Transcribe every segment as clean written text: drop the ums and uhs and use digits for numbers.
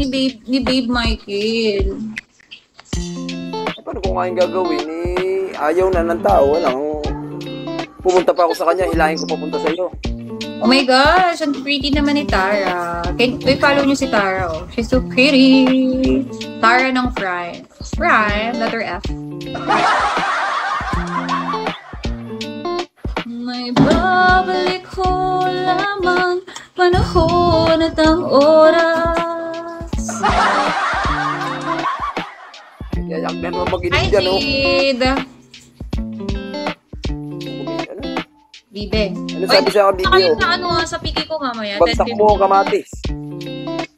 Babe Michael. Paano kung kayang gagawin? Ayaw na ng tao. Pumunta pa ako sa kanya, hilahin ko papunta sa iyo. Oh my gosh, ang pretty naman ni Tara. Follow niyo si Tara, oh. She's so pretty. Tara ng Prime. Prime, letter F. May babalik ko lamang panahon at ang oras. Yayak na naman mag-inig Hi, dyan, oh. Sid. Bibe. Ano sabi sa Saka video? sa piki ko mamaya. Bagsak mo kamatis.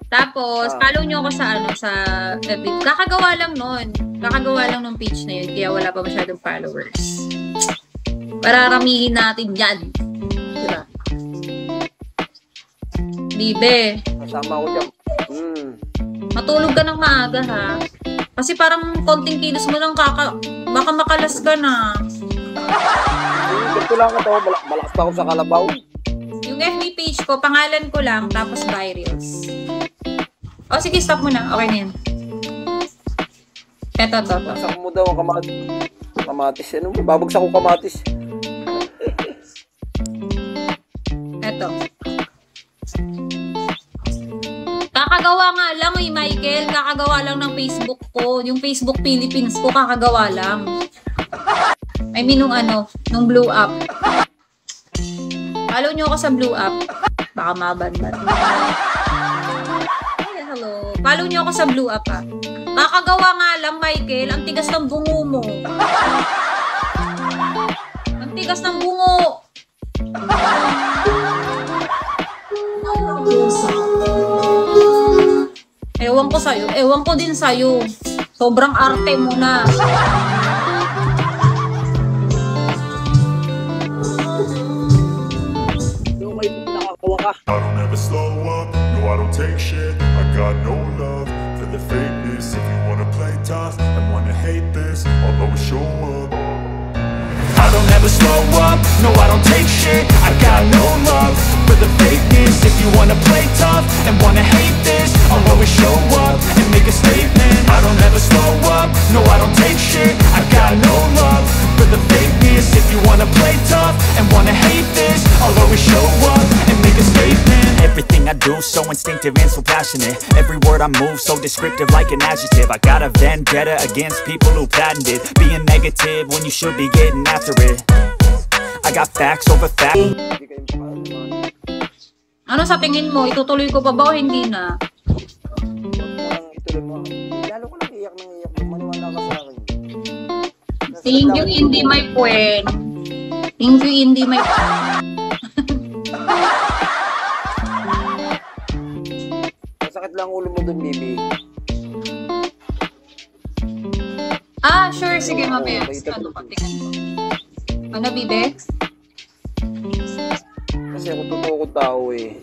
Tapos, follow nyo ako sa FB. Kakagawa lang nun. Kakagawa lang ng page na yun. Kaya wala pa masyadong followers. Pararamihin natin yan. Diba? Bibe. Kasama ko dyan. Matulog ka ng maaga, ha? Kasi parang konting kilos mo lang baka makalas ka na. Ganito lang ito. Malakas pa ako sa kalabaw. Yung FB page ko, pangalan ko lang, tapos virals. O, sige, stop mo na. Okay na yan. Eto. Bagsak mo daw ang kamatis. Ano mo? Babagsak ko kamatis. Eto. Kakagawa nga lang, Michael. Kakagawa lang ng Facebook ko. Yung Facebook Philippines ko, kakagawa lang. I mean, nung Blue Up. Follow nyo ako sa Blue Up. Baka mabanbat. Ay, hello. Follow nyo ako sa Blue Up, ha. Kakagawa nga lang, Michael. Ang tigas ng bungo mo. Ang tigas ng bungo. Ewan ko sa'yo. Ewan ko din sa'yo. Sobrang arte mo na. I don't ever slow up, no I don't take shit. I got no love for the fakeness. If you wanna play tough and wanna hate this, I'll always show up. I don't ever slow up, no I don't take shit. I got no love for the fakeness. If you wanna play tough and wanna hate this, I'll always show up and make a statement. I don't ever slow up, no I don't take shit. I got no love for the fakeness. If you wanna play tough and wanna hate this, I'll always show up and make a statement. Everything I do so instinctive and so passionate. Every word I move so descriptive like an adjective. I got a vendetta against people who patented being negative when you should be getting after it. I got facts over facts. Ano sa tingin mo? Itutuloy ko pa ba o hindi na? Ituloy mo. Lalo ko lang iyak ng iyak. Maniwala ka sa akin. Thank you, Indy, my friend. Thank you, Indy, my friend. Masakit lang ulo mo dun, baby. Sure. Sige, mamaya. Ano, patingnan ko. Ano, Bibe? Kasi ako totoo ko tao eh.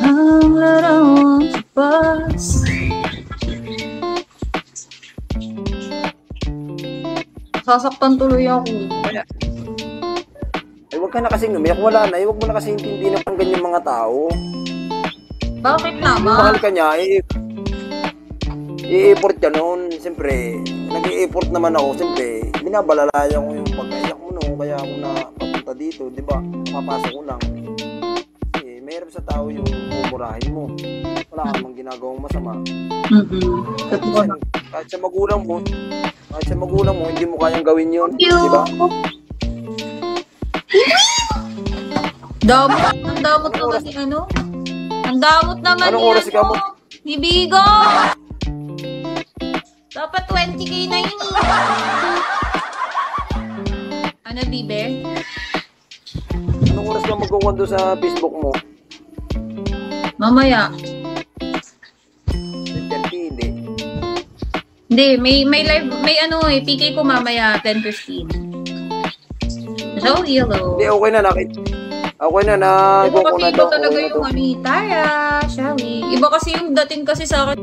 Ang larawan sa bus. Sasaktan tuloy ako. Ay, huwag ka na kasing umiyak. Wala na. Huwag mo na kasing intindihin ng ganyan mga tao. Bakit Kung naman? mahal ka niya, i-effort ka noon. Siyempre, nag-i-effort naman ako. Siyempre, binabalalayan ko yung pagkaiyak mo noon. Kaya ako na papunta dito. Diba? Papasok ko lang. Kasi mahirap sa tao yung umurahin mo. Wala ka namang ginagawang masama. Kahit sa magulang mo, hindi mo kayang gawin yun. Diba? Ang damot naman ni ano? Ang damot naman Anong ni oras ka mo? Ni Bigo! Dapat 20k na yun eh. Ano, Bibe? Anong oras ka magkukuhan doon sa Facebook mo? Mamaya. 10:30, hindi. Hindi, may live, PK ko mamaya 10:15. So, hello. Hindi, okay na. Okay na, Iba ko kasi na iba to. talaga Okay na to. yung Tara, shall we? Iba kasi yung dating kasi sa akin.